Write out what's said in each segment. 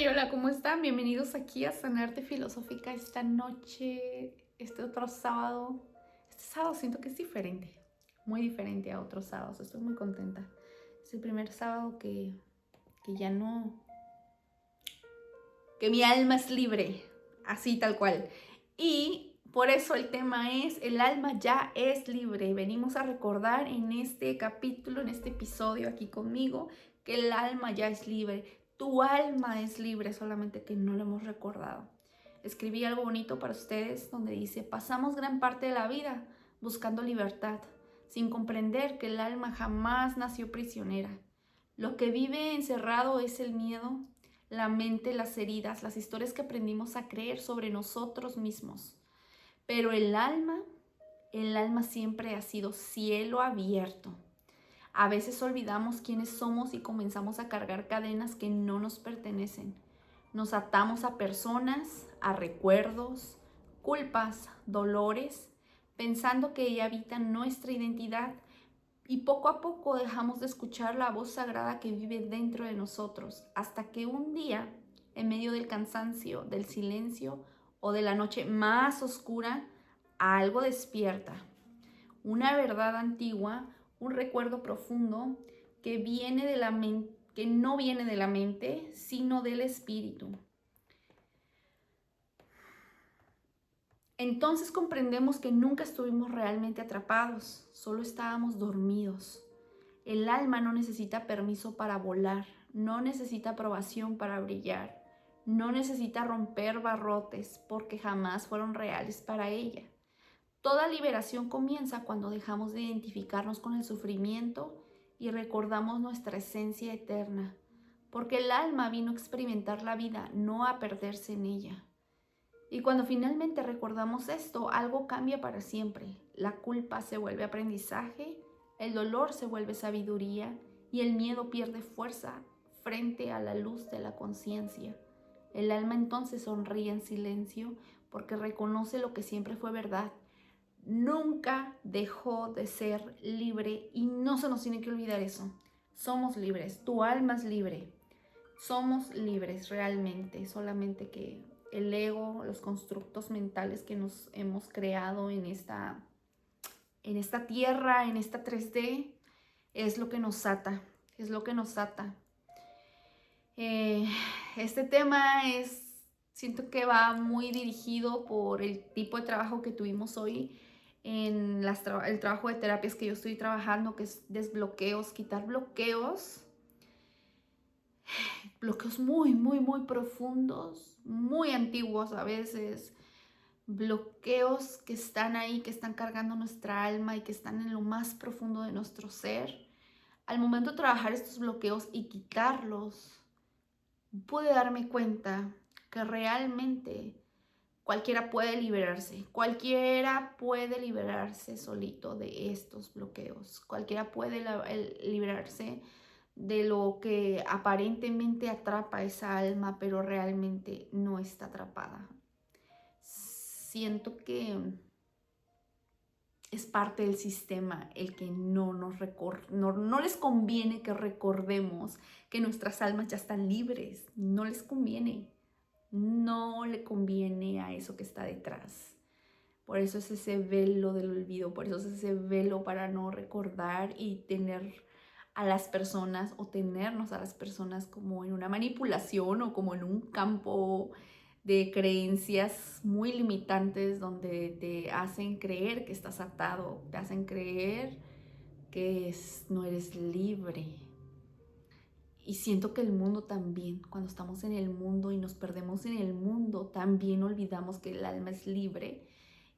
Hola, ¿cómo están? Bienvenidos aquí a Sanarte Filosófica esta noche, este otro sábado. Este sábado siento que es diferente, muy diferente a otros sábados. Estoy muy contenta. Es el primer sábado que ya no, que mi alma es libre, así tal cual. Y por eso el tema es, el alma ya es libre. Venimos a recordar en este capítulo, en este episodio aquí conmigo, que el alma ya es libre. Tu alma es libre, solamente que no lo hemos recordado. Escribí algo bonito para ustedes donde dice, pasamos gran parte de la vida buscando libertad, sin comprender que el alma jamás nació prisionera. Lo que vive encerrado es el miedo, la mente, las heridas, las historias que aprendimos a creer sobre nosotros mismos. Pero el alma siempre ha sido cielo abierto. A veces olvidamos quiénes somos y comenzamos a cargar cadenas que no nos pertenecen. Nos atamos a personas, a recuerdos, culpas, dolores, pensando que ella habita nuestra identidad, y poco a poco dejamos de escuchar la voz sagrada que vive dentro de nosotros, hasta que un día, en medio del cansancio, del silencio o de la noche más oscura, algo despierta. Una verdad antigua, un recuerdo profundo que viene de la mente, que no viene de la mente, sino del espíritu. Entonces comprendemos que nunca estuvimos realmente atrapados, solo estábamos dormidos. El alma no necesita permiso para volar, no necesita aprobación para brillar, no necesita romper barrotes porque jamás fueron reales para ella. Toda liberación comienza cuando dejamos de identificarnos con el sufrimiento y recordamos nuestra esencia eterna, porque el alma vino a experimentar la vida, no a perderse en ella. Y cuando finalmente recordamos esto, algo cambia para siempre. La culpa se vuelve aprendizaje, el dolor se vuelve sabiduría y el miedo pierde fuerza frente a la luz de la conciencia. El alma entonces sonríe en silencio porque reconoce lo que siempre fue verdad. Nunca dejó de ser libre y no se nos tiene que olvidar eso. Somos libres, tu alma es libre. Somos libres realmente, solamente que el ego, los constructos mentales que nos hemos creado en esta tierra, en esta 3D, es lo que nos ata, es lo que nos ata. Eh, este tema siento que va muy dirigido por el tipo de trabajo que tuvimos hoy en el trabajo de terapias que yo estoy trabajando, que es desbloqueos, quitar bloqueos muy, muy, muy profundos, muy antiguos a veces, bloqueos que están ahí, que están cargando nuestra alma y que están en lo más profundo de nuestro ser. Al momento de trabajar estos bloqueos y quitarlos, pude darme cuenta que realmente cualquiera puede liberarse solito de estos bloqueos, cualquiera puede liberarse de lo que aparentemente atrapa esa alma, pero realmente no está atrapada. Siento que es parte del sistema el que no les conviene que recordemos que nuestras almas ya están libres, no les conviene, no le conviene a eso que está detrás. Por eso es ese velo del olvido, por eso es ese velo para no recordar y tener a las personas o tenernos a las personas como en una manipulación o como en un campo de creencias muy limitantes donde te hacen creer que estás atado, te hacen creer que no eres libre. Y siento que el mundo también, cuando estamos en el mundo y nos perdemos en el mundo, también olvidamos que el alma es libre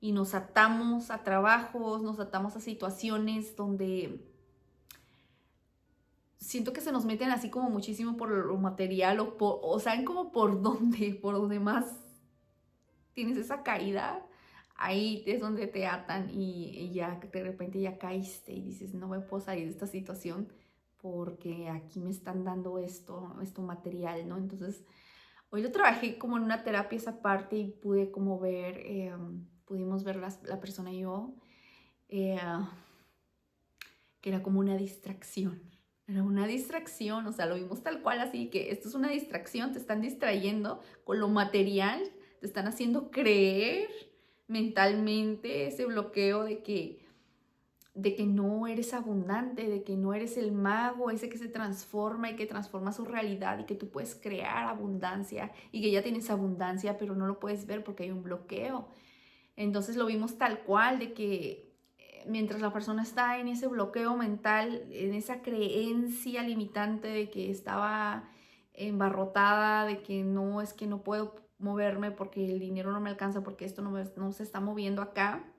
y nos atamos a trabajos, nos atamos a situaciones donde siento que se nos meten así como muchísimo por lo material o saben como por donde más tienes esa caída, ahí es donde te atan y ya de repente ya caíste y dices, no me puedo salir de esta situación porque aquí me están dando esto material, ¿no? Entonces, hoy yo trabajé como en una terapia esa parte y pude como ver, pudimos ver la persona y yo, eh, que era como una distracción. Era una distracción, o sea, lo vimos tal cual, así que esto es una distracción, te están distrayendo con lo material, te están haciendo creer mentalmente ese bloqueo de que no eres abundante, de que no eres el mago, ese que se transforma y que transforma su realidad y que tú puedes crear abundancia y que ya tienes abundancia, pero no lo puedes ver porque hay un bloqueo. Entonces lo vimos tal cual, de que mientras la persona está en ese bloqueo mental, en esa creencia limitante de que estaba embarrotada, de que no, es que no puedo moverme porque el dinero no me alcanza, porque esto no se está moviendo acá,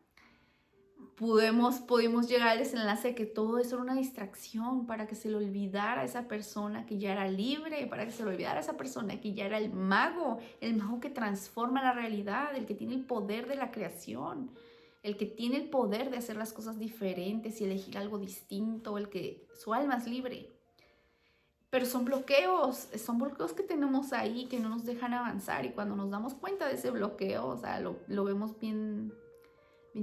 pudimos llegar al desenlace de que todo eso era una distracción para que se le olvidara a esa persona que ya era libre, para que se le olvidara a esa persona que ya era el mago que transforma la realidad, el que tiene el poder de la creación, el que tiene el poder de hacer las cosas diferentes y elegir algo distinto, el que su alma es libre. Pero son bloqueos que tenemos ahí que no nos dejan avanzar, y cuando nos damos cuenta de ese bloqueo, o sea, lo vemos bien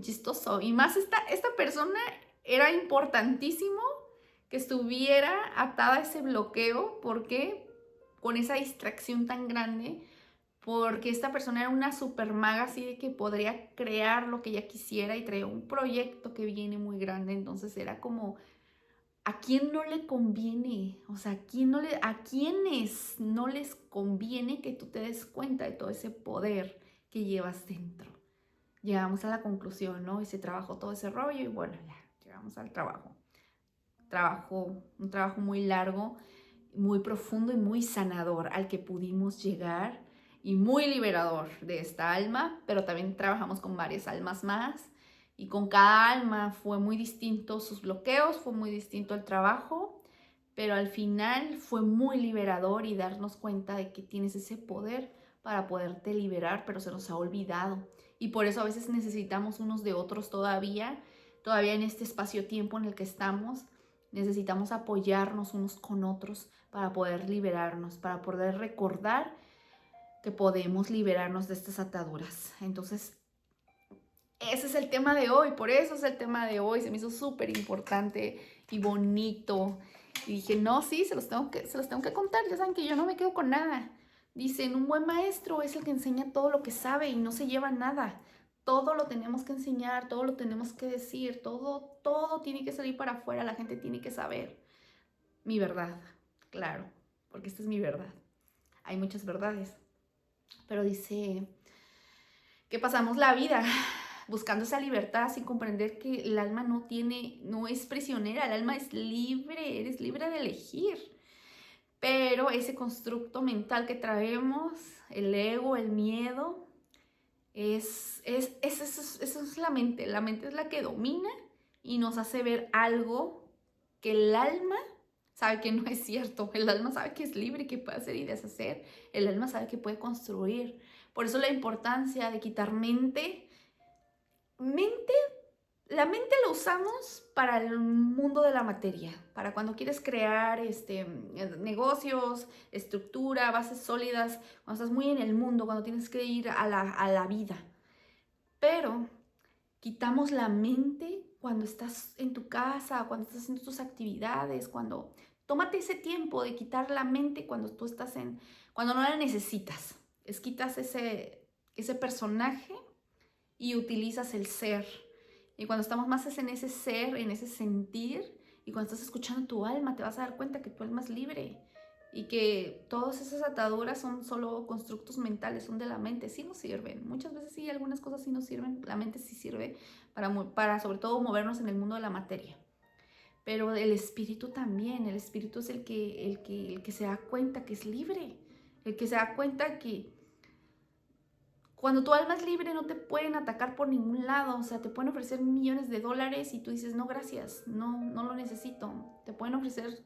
chistoso. Y más esta persona era importantísimo que estuviera atada a ese bloqueo. ¿Por qué? Con esa distracción tan grande. Porque esta persona era una super maga, así de que podría crear lo que ella quisiera y traía un proyecto que viene muy grande. Entonces era como, ¿a quién no le conviene? O sea, ¿a quiénes no les conviene que tú te des cuenta de todo ese poder que llevas dentro? Llegamos a la conclusión, ¿no? Y se trabajó todo ese rollo y bueno, ya, llegamos al trabajo. Un trabajo muy largo, muy profundo y muy sanador al que pudimos llegar, y muy liberador de esta alma, pero también trabajamos con varias almas más, y con cada alma fue muy distinto sus bloqueos, fue muy distinto el trabajo, pero al final fue muy liberador y darnos cuenta de que tienes ese poder para poderte liberar, pero se nos ha olvidado. Y por eso a veces necesitamos unos de otros todavía en este espacio-tiempo en el que estamos. Necesitamos apoyarnos unos con otros para poder liberarnos, para poder recordar que podemos liberarnos de estas ataduras. Entonces, ese es el tema de hoy, por eso es el tema de hoy. Se me hizo súper importante y bonito. Y dije, no, sí, se los tengo que contar. Ya saben que yo no me quedo con nada. Dicen, un buen maestro es el que enseña todo lo que sabe y no se lleva nada. Todo lo tenemos que enseñar, todo lo tenemos que decir, todo tiene que salir para afuera, la gente tiene que saber. Mi verdad, claro, porque esta es mi verdad. Hay muchas verdades, pero dice que pasamos la vida buscando esa libertad sin comprender que el alma no es prisionera, el alma es libre, eres libre de elegir. Pero ese constructo mental que traemos, el ego, el miedo, eso es la mente. La mente es la que domina y nos hace ver algo que el alma sabe que no es cierto. El alma sabe que es libre, que puede hacer y deshacer. El alma sabe que puede construir. Por eso la importancia de quitar mente. La mente la usamos para el mundo de la materia, para cuando quieres crear negocios, estructura, bases sólidas, cuando estás muy en el mundo, cuando tienes que ir a la vida. Pero quitamos la mente cuando estás en tu casa, cuando estás haciendo tus actividades, tómate ese tiempo de quitar la mente cuando tú cuando no la necesitas. Quitas ese personaje y utilizas el ser. Y cuando estamos más en ese ser, en ese sentir, y cuando estás escuchando tu alma, te vas a dar cuenta que tu alma es libre y que todas esas ataduras son solo constructos mentales, son de la mente, sí nos sirven. Muchas veces sí, algunas cosas sí nos sirven, la mente sí sirve para sobre todo movernos en el mundo de la materia. Pero el espíritu también, el espíritu es el que se da cuenta que es libre, el que se da cuenta que cuando tu alma es libre no te pueden atacar por ningún lado. O sea, te pueden ofrecer millones de dólares y tú dices, no, gracias, no lo necesito. Te pueden ofrecer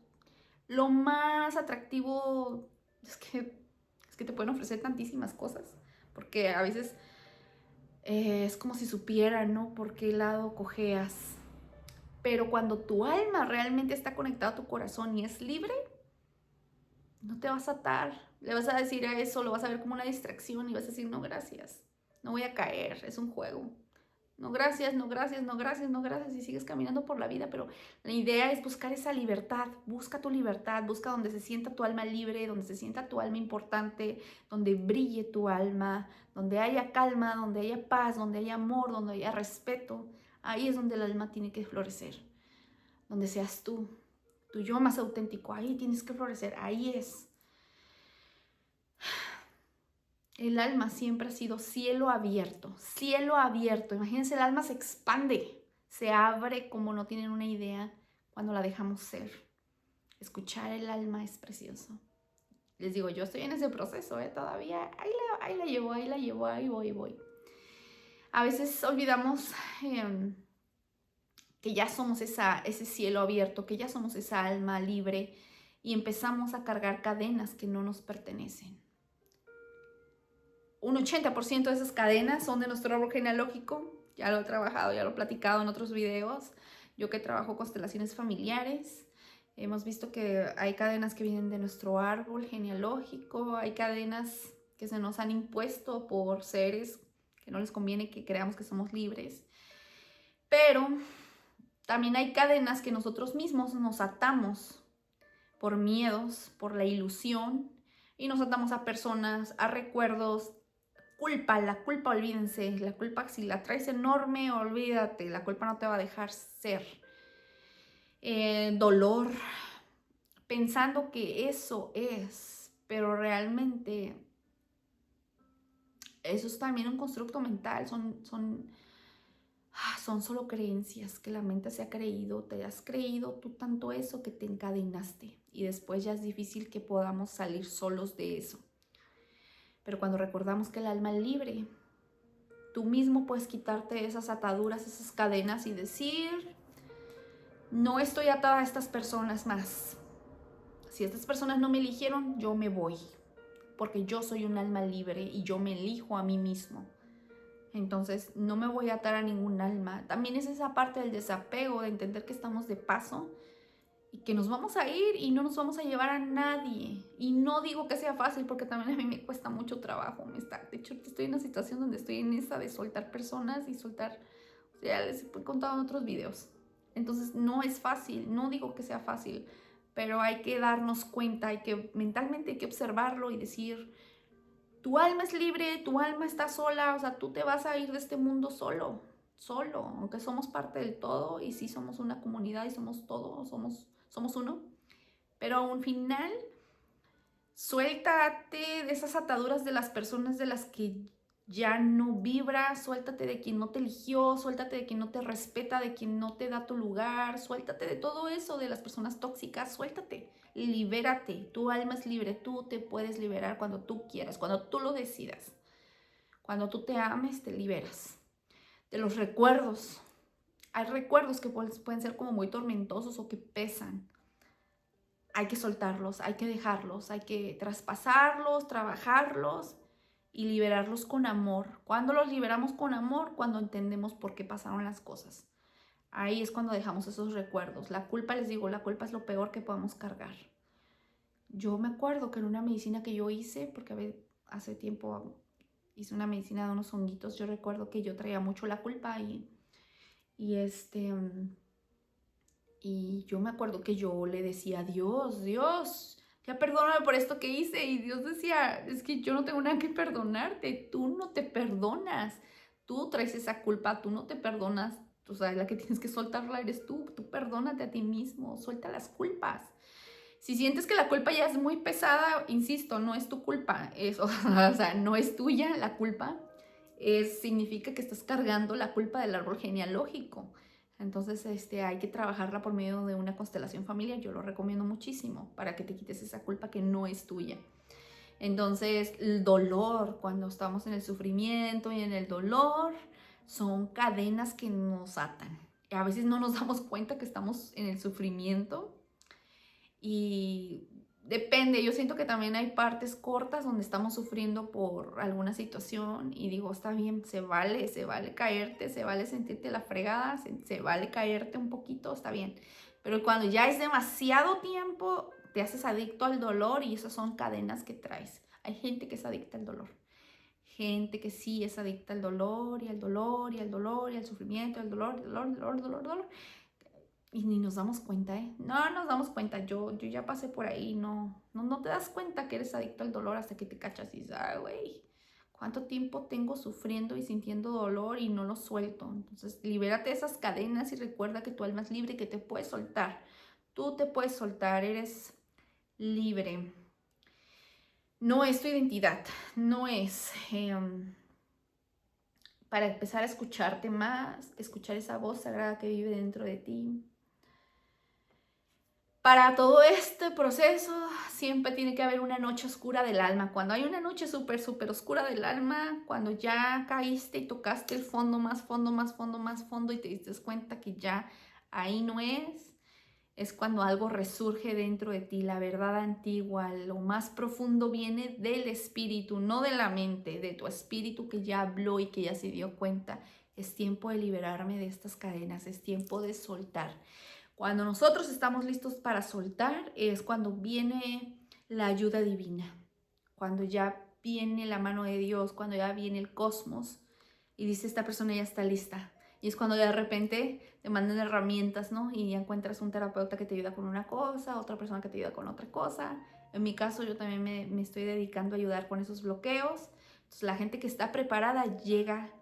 lo más atractivo. Es que te pueden ofrecer tantísimas cosas. Porque a veces es como si supieran, ¿no? Por qué lado cojeas. Pero cuando tu alma realmente está conectada a tu corazón y es libre, no te vas a atar. Le vas a decir a eso, lo vas a ver como una distracción y vas a decir, no, gracias, no voy a caer, es un juego. no gracias, no gracias, no gracias, no gracias, y sigues caminando por la vida, pero la idea es buscar esa libertad, busca tu libertad, busca donde se sienta tu alma libre, donde se sienta tu alma importante, donde brille tu alma, donde haya calma, donde haya paz, donde haya amor, donde haya respeto. Ahí es donde el alma tiene que florecer, donde seas tú, tu yo más auténtico, ahí tienes que florecer, ahí es. El alma siempre ha sido cielo abierto, cielo abierto. Imagínense, el alma se expande, se abre como no tienen una idea cuando la dejamos ser. Escuchar el alma es precioso. Les digo, yo estoy en ese proceso, todavía, ahí la llevo, ahí voy. A veces olvidamos que ya somos ese cielo abierto, que ya somos esa alma libre y empezamos a cargar cadenas que no nos pertenecen. Un 80% de esas cadenas son de nuestro árbol genealógico. Ya lo he trabajado, ya lo he platicado en otros videos. Yo que trabajo constelaciones familiares, hemos visto que hay cadenas que vienen de nuestro árbol genealógico, hay cadenas que se nos han impuesto por seres que no les conviene que creamos que somos libres. Pero también hay cadenas que nosotros mismos nos atamos por miedos, por la ilusión, y nos atamos a personas, a recuerdos. La culpa, olvídense, la culpa si la traes enorme, olvídate, la culpa no te va a dejar ser. Dolor, pensando que eso es, pero realmente eso es también un constructo mental, son solo creencias que la mente se ha creído, te has creído tú tanto eso que te encadenaste y después ya es difícil que podamos salir solos de eso. Pero cuando recordamos que el alma es libre, tú mismo puedes quitarte esas ataduras, esas cadenas y decir, no estoy atada a estas personas más. Si estas personas no me eligieron, yo me voy. Porque yo soy un alma libre y yo me elijo a mí mismo. Entonces no me voy a atar a ningún alma. También es esa parte del desapego, de entender que estamos de paso y que nos vamos a ir y no nos vamos a llevar a nadie. Y no digo que sea fácil porque también a mí me cuesta mucho trabajo. De hecho, estoy en una situación donde estoy en esa de soltar personas y soltar, ya les he contado en otros videos. Entonces no es fácil, no digo que sea fácil, pero hay que darnos cuenta, mentalmente hay que observarlo y decir, tu alma es libre, tu alma está sola, o sea, tú te vas a ir de este mundo solo, aunque somos parte del todo y sí somos una comunidad y somos todo, somos uno, pero al final suéltate de esas ataduras de las personas de las que ya no vibras, suéltate de quien no te eligió, suéltate de quien no te respeta, de quien no te da tu lugar, suéltate de todo eso, de las personas tóxicas, suéltate, libérate, tu alma es libre, tú te puedes liberar cuando tú quieras, cuando tú lo decidas, cuando tú te ames, te liberas. De los recuerdos, hay recuerdos que pueden ser como muy tormentosos o que pesan. Hay que soltarlos, hay que dejarlos, hay que traspasarlos, trabajarlos y liberarlos con amor. ¿Cuándo los liberamos con amor? Cuando entendemos por qué pasaron las cosas. Ahí es cuando dejamos esos recuerdos. La culpa, les digo, la culpa es lo peor que podemos cargar. Yo me acuerdo que en una medicina que yo hice, porque hace tiempo hice una medicina de unos honguitos, yo recuerdo que yo traía mucho la culpa y yo me acuerdo que yo le decía, Dios, ya perdóname por esto que hice. Y Dios decía, es que yo no tengo nada que perdonarte, tú no te perdonas, tú traes esa culpa, tú no te perdonas, tú sabes, la que tienes que soltarla eres tú perdónate a ti mismo, suelta las culpas. Si sientes que la culpa ya es muy pesada, insisto, no es tu culpa, o sea, no es tuya la culpa, significa que estás cargando la culpa del árbol genealógico. Entonces hay que trabajarla por medio de una constelación familiar. Yo lo recomiendo muchísimo para que te quites esa culpa que no es tuya. Entonces el dolor, cuando estamos en el sufrimiento y en el dolor, son cadenas que nos atan. Y a veces no nos damos cuenta que estamos en el sufrimiento y depende, yo siento que también hay partes cortas donde estamos sufriendo por alguna situación y digo, está bien, se vale caerte, se vale sentirte la fregada, se vale caerte un poquito, está bien. Pero cuando ya es demasiado tiempo, te haces adicto al dolor y esas son cadenas que traes. Hay gente que es adicta al dolor. gente que sí es adicta al dolor y al dolor y al dolor y al sufrimiento, al dolor, dolor, dolor, dolor, dolor. Y ni nos damos cuenta, ¿eh? No nos damos cuenta. Yo ya pasé por ahí. No te das cuenta que eres adicto al dolor hasta que te cachas y dices, ay, güey, ¿cuánto tiempo tengo sufriendo y sintiendo dolor y no lo suelto? Entonces, libérate de esas cadenas y recuerda que tu alma es libre y que te puedes soltar. Tú te puedes soltar, eres libre. No es tu identidad, no es para empezar a escucharte más, escuchar esa voz sagrada que vive dentro de ti. Para todo este proceso siempre tiene que haber una noche oscura del alma. Cuando hay una noche súper, súper oscura del alma, cuando ya caíste y tocaste el fondo, más fondo, más fondo, más fondo y te diste cuenta que ya ahí no es cuando algo resurge dentro de ti, la verdad antigua, lo más profundo viene del espíritu, no de la mente, de tu espíritu que ya habló y que ya se dio cuenta. Es tiempo de liberarme de estas cadenas, es tiempo de soltar. Cuando nosotros estamos listos para soltar es cuando viene la ayuda divina, cuando ya viene la mano de Dios, cuando ya viene el cosmos y dice esta persona ya está lista. Y es cuando de repente te mandan herramientas, ¿no? Y ya encuentras un terapeuta que te ayuda con una cosa, otra persona que te ayuda con otra cosa. En mi caso yo también me estoy dedicando a ayudar con esos bloqueos. Entonces la gente que está preparada llega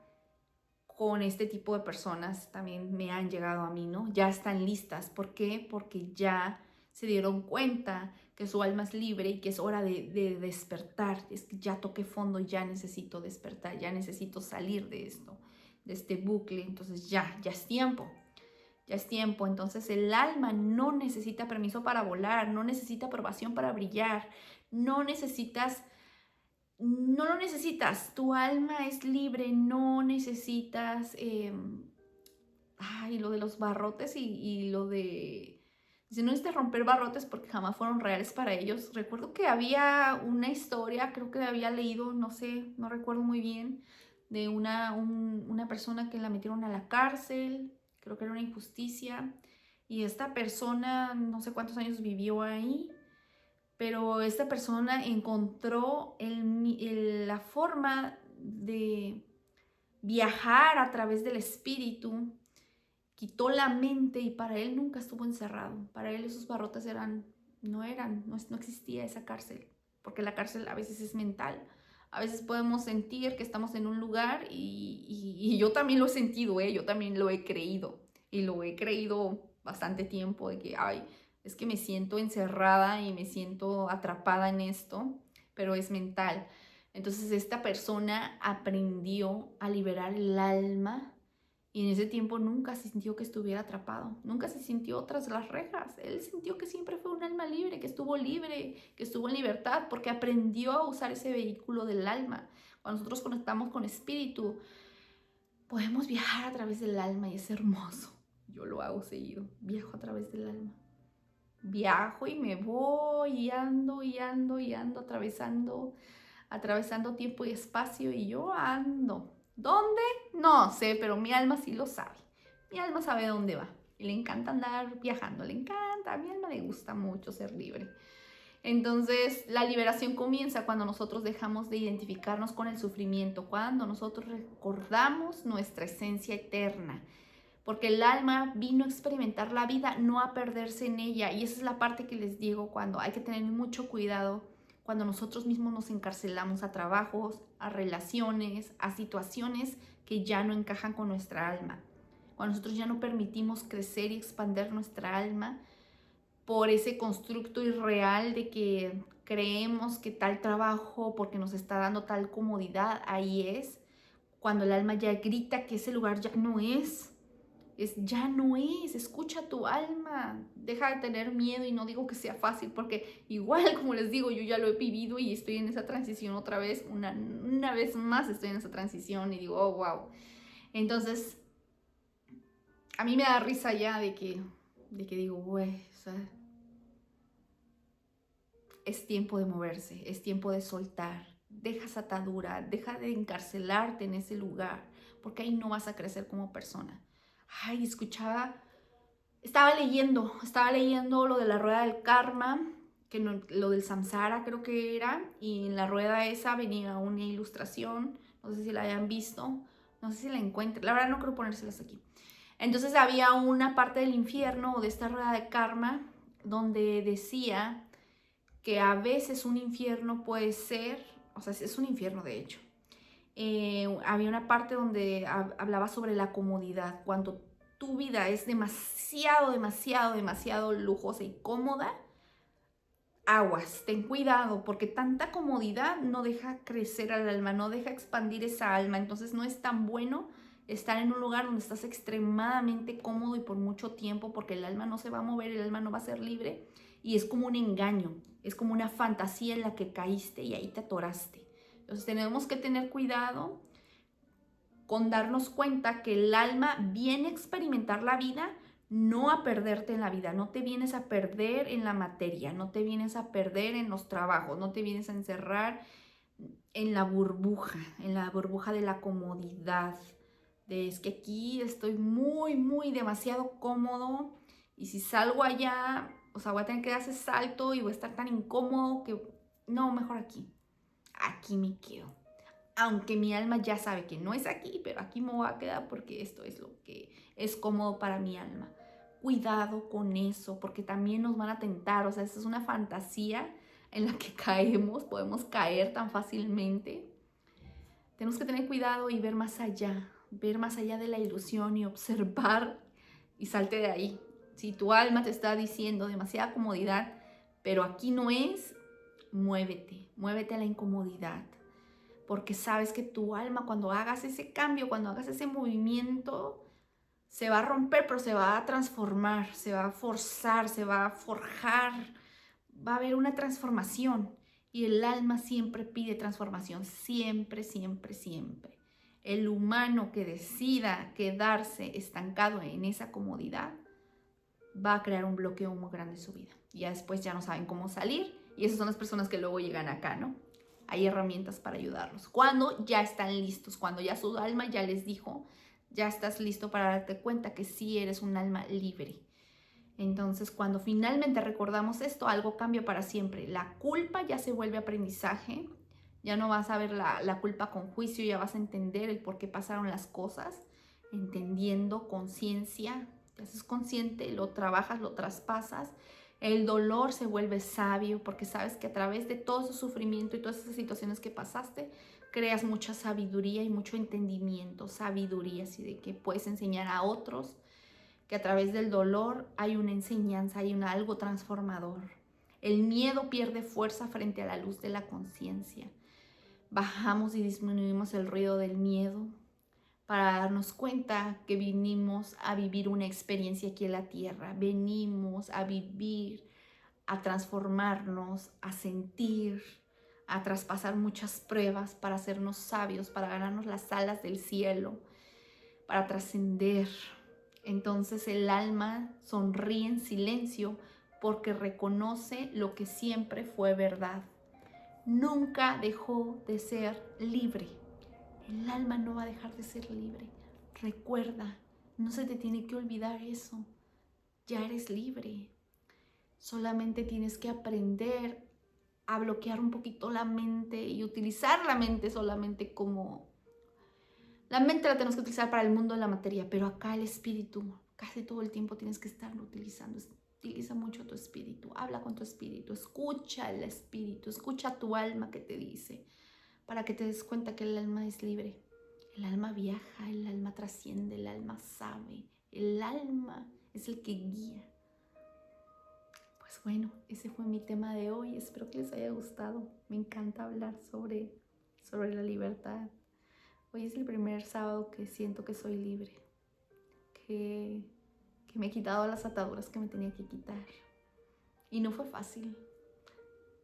con este tipo de personas, también me han llegado a mí, ¿no? Ya están listas. ¿Por qué? Porque ya se dieron cuenta que su alma es libre y que es hora de despertar. Es que ya toqué fondo, ya necesito despertar, ya necesito salir de esto, de este bucle. Entonces ya es tiempo. Ya es tiempo. Entonces el alma no necesita permiso para volar, no necesita aprobación para brillar, no necesitas... No lo necesitas, tu alma es libre, no necesitas, lo de los barrotes y lo de, dice, no necesitas romper barrotes porque jamás fueron reales para ellos. Recuerdo que había una historia, creo que había leído, no sé, no recuerdo muy bien, de una persona que la metieron a la cárcel, creo que era una injusticia, y esta persona no sé cuántos años vivió ahí, pero esta persona encontró la forma de viajar a través del espíritu, quitó la mente y para él nunca estuvo encerrado. Para él esos barrotes no existía esa cárcel, porque la cárcel a veces es mental. A veces podemos sentir que estamos en un lugar y yo también lo he sentido, yo también lo he creído y lo he creído bastante tiempo de que, ay, es que me siento encerrada y me siento atrapada en esto, pero es mental. Entonces esta persona aprendió a liberar el alma y en ese tiempo nunca se sintió que estuviera atrapado, nunca se sintió tras las rejas. Él sintió que siempre fue un alma libre, que estuvo libre, que estuvo en libertad, porque aprendió a usar ese vehículo del alma. Cuando nosotros conectamos con espíritu, podemos viajar a través del alma y es hermoso. Yo lo hago seguido, viajo a través del alma. Viajo y me voy y ando y ando y ando atravesando tiempo y espacio y yo ando. ¿Dónde? No sé, pero mi alma sí lo sabe. Mi alma sabe dónde va y le encanta andar viajando, le encanta, a mi alma le gusta mucho ser libre. Entonces, la liberación comienza cuando nosotros dejamos de identificarnos con el sufrimiento, cuando nosotros recordamos nuestra esencia eterna, porque el alma vino a experimentar la vida, no a perderse en ella. Y esa es la parte que les digo, cuando hay que tener mucho cuidado, cuando nosotros mismos nos encarcelamos a trabajos, a relaciones, a situaciones que ya no encajan con nuestra alma. Cuando nosotros ya no permitimos crecer y expandir nuestra alma por ese constructo irreal de que creemos que tal trabajo, porque nos está dando tal comodidad, ahí es. Cuando el alma ya grita que ese lugar ya no es. Ya no es, escucha tu alma, deja de tener miedo y no digo que sea fácil porque igual como les digo, yo ya lo he vivido y estoy en esa transición otra vez, una vez más estoy en esa transición y digo, oh, wow. Entonces, a mí me da risa ya de que digo, güey, o sea, es tiempo de moverse, es tiempo de soltar, deja esa atadura, deja de encarcelarte en ese lugar porque ahí no vas a crecer como persona. Ay, estaba leyendo lo de la rueda del karma, que no, lo del samsara creo que era, y en la rueda esa venía una ilustración, no sé si la hayan visto, no sé si la encuentren, la verdad no creo ponérselas aquí. Entonces había una parte del infierno o de esta rueda de karma donde decía que a veces un infierno puede ser, o sea, es un infierno de hecho. Había una parte donde hablaba sobre la comodidad. Cuando tu vida es demasiado, demasiado, demasiado lujosa y cómoda, aguas, ten cuidado, porque tanta comodidad no deja crecer al alma, no deja expandir esa alma. Entonces no es tan bueno estar en un lugar donde estás extremadamente cómodo y por mucho tiempo, porque el alma no se va a mover, el alma no va a ser libre, y es como un engaño, es como una fantasía en la que caíste y ahí te atoraste. Entonces tenemos que tener cuidado con darnos cuenta que el alma viene a experimentar la vida, no a perderte en la vida. No te vienes a perder en la materia, no te vienes a perder en los trabajos, no te vienes a encerrar en la burbuja de la comodidad. Es que aquí estoy muy, muy demasiado cómodo, y si salgo allá, o sea, voy a tener que dar ese salto y voy a estar tan incómodo que no, mejor aquí me quedo. Aunque mi alma ya sabe que no es aquí, pero aquí me voy a quedar porque esto es lo que es cómodo para mi alma. Cuidado con eso, porque también nos van a tentar, o sea, esa es una fantasía en la que caemos, podemos caer tan fácilmente. Tenemos que tener cuidado y ver más allá de la ilusión y observar y salte de ahí. Si tu alma te está diciendo demasiada comodidad, pero aquí no es, muévete a la incomodidad. Porque sabes que tu alma, cuando hagas ese cambio, cuando hagas ese movimiento, se va a romper, pero se va a transformar, se va a forzar, se va a forjar, va a haber una transformación. Y el alma siempre pide transformación, siempre, siempre, siempre. El humano que decida quedarse estancado en esa comodidad va a crear un bloqueo muy grande en su vida. Y ya después ya no saben cómo salir, y esas son las personas que luego llegan acá, ¿no? Hay herramientas para ayudarlos. Cuando ya están listos, cuando ya su alma ya les dijo, ya estás listo para darte cuenta que sí eres un alma libre. Entonces, cuando finalmente recordamos esto, algo cambia para siempre. La culpa ya se vuelve aprendizaje. Ya no vas a ver la culpa con juicio, ya vas a entender el por qué pasaron las cosas, entendiendo conciencia. Te haces consciente, lo trabajas, lo traspasas. El dolor se vuelve sabio porque sabes que a través de todo ese sufrimiento y todas esas situaciones que pasaste, creas mucha sabiduría y mucho entendimiento, sabiduría, así de que puedes enseñar a otros que a través del dolor hay una enseñanza, hay algo transformador. El miedo pierde fuerza frente a la luz de la conciencia. Bajamos y disminuimos el ruido del miedo para darnos cuenta que vinimos a vivir una experiencia aquí en la tierra. Venimos a vivir, a transformarnos, a sentir, a traspasar muchas pruebas para hacernos sabios, para ganarnos las alas del cielo, para trascender. Entonces el alma sonríe en silencio porque reconoce lo que siempre fue verdad. Nunca dejó de ser libre. El alma no va a dejar de ser libre. Recuerda, no se te tiene que olvidar eso. Ya eres libre. Solamente tienes que aprender a bloquear un poquito la mente y utilizar la mente solamente como... La mente la tenemos que utilizar para el mundo de la materia, pero acá el espíritu, casi todo el tiempo tienes que estarlo utilizando. Utiliza mucho tu espíritu, habla con tu espíritu, escucha el espíritu, escucha tu alma que te dice, para que te des cuenta que el alma es libre. El alma viaja, el alma trasciende, el alma sabe, el alma es el que guía. Pues bueno, ese fue mi tema de hoy, espero que les haya gustado. Me encanta hablar sobre la libertad. Hoy es el primer sábado que siento que soy libre, que me he quitado las ataduras que me tenía que quitar. Y no fue fácil,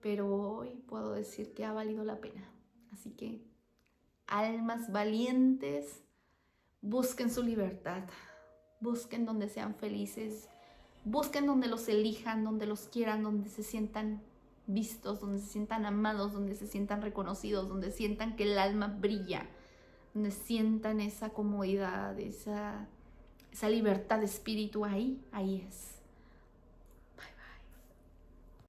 pero hoy puedo decir que ha valido la pena. Así que, almas valientes, busquen su libertad, busquen donde sean felices, busquen donde los elijan, donde los quieran, donde se sientan vistos, donde se sientan amados, donde se sientan reconocidos, donde sientan que el alma brilla, donde sientan esa comodidad, esa libertad de espíritu. Ahí es.